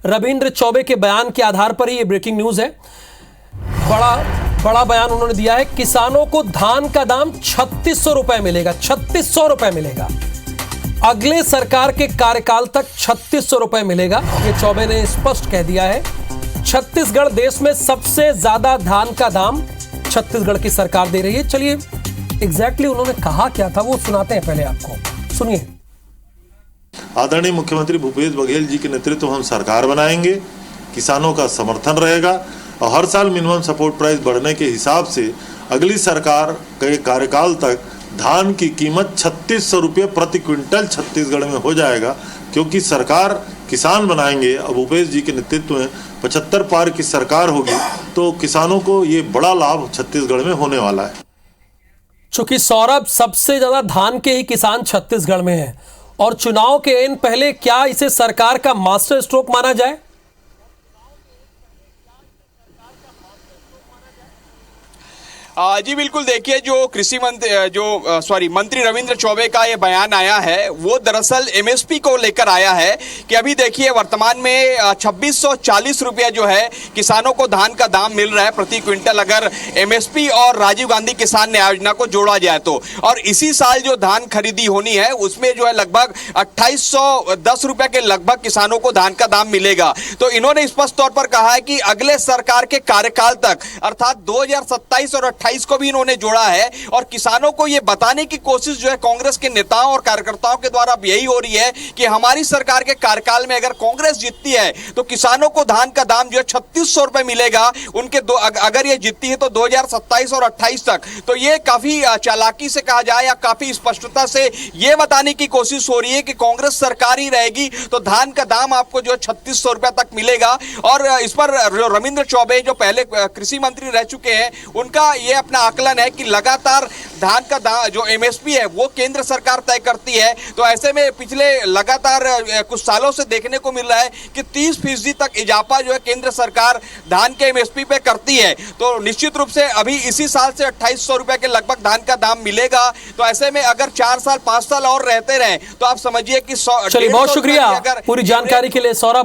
रविंद्र चौबे के बयान के आधार पर ही ये ब्रेकिंग न्यूज है। बड़ा बयान उन्होंने दिया है। किसानों को धान का दाम 3600 रुपए मिलेगा, 3600 रुपए मिलेगा। अगले सरकार के कार्यकाल तक 3600 रुपए मिलेगा, ये चौबे ने स्पष्ट कह दिया है। छत्तीसगढ़ देश में सबसे ज्यादा धान का दाम छत्तीसगढ़ की सरकार दे रही है। चलिए एग्जैक्टली उन्होंने कहा क्या था वो सुनाते हैं, पहले आपको सुनिए। आदरणीय मुख्यमंत्री भूपेश बघेल जी के नेतृत्व में हम सरकार बनाएंगे, किसानों का समर्थन रहेगा और हर साल मिनिमम सपोर्ट प्राइस बढ़ने के हिसाब से अगली सरकार के कार्यकाल तक धान की कीमत 3600 रुपये प्रति क्विंटल छत्तीसगढ़ में हो जाएगा, क्योंकि सरकार किसान बनाएंगे। अब भूपेश जी के नेतृत्व में 75 पार की सरकार होगी तो किसानों को ये बड़ा लाभ छत्तीसगढ़ में होने वाला है। चूंकि सौरभ सबसे ज्यादा धान के ही किसान छत्तीसगढ़ में है और चुनाव के इन पहले क्या इसे सरकार का मास्टर स्ट्रोक माना जाए? जी बिल्कुल, देखिए जो कृषि मंत्री मंत्री रविंद्र चौबे का ये बयान आया है वो दरअसल एमएसपी को लेकर आया है कि अभी देखिए वर्तमान में 2640 रुपया जो है किसानों को धान का दाम मिल रहा है प्रति क्विंटल, अगर एमएसपी और राजीव गांधी किसान न्याय योजना को जोड़ा जाए तो। और इसी साल जो धान खरीदी होनी है उसमें जो है लगभग 2810 रुपया के लगभग किसानों को धान का दाम मिलेगा। तो इन्होंने स्पष्ट तौर पर कहा है कि अगले सरकार के कार्यकाल तक अर्थात 2027 और 28 को भी इन्होंने जोड़ा है। और किसानों को यह बताने की कोशिश जो है कांग्रेस के नेताओं और कार्यकर्ताओं के द्वारा यही हो रही है कि हमारी सरकार के कार्यकाल में अगर कांग्रेस जीतती है तो किसानों को धान का दाम जो है 3600 रुपए मिलेगा उनके अगर ये जीतती है तो 2027 और 28 तक। तो ये काफी चालाकी से कहा जाए या काफी स्पष्टता से ये बताने की कोशिश हो रही है कि कांग्रेस सरकार ही रहेगी तो धान का दाम आपको जो है 3600 रुपए तक मिलेगा। और इस पर रविंद्र चौबे जो पहले कृषि मंत्री रह चुके हैं उनका ये अपना आकलन है कि लगातार धान का दाम जो एमएसपी है वो केंद्र सरकार तय करती है। तो ऐसे में पिछले लगातार कुछ सालों से देखने को मिल रहा है कि 30% तक इजाफा जो है केंद्र सरकार धान के एमएसपी पे करती है। तो निश्चित रूप से अभी इसी साल से 2800 रुपए के लगभग धान का दाम मिलेगा। तो ऐसे में अगर 4 साल 5 साल और रहते रहे तो आप समझिए कि चलिए बहुत शुक्रिया पूरी जानकारी के लिए सौरभ।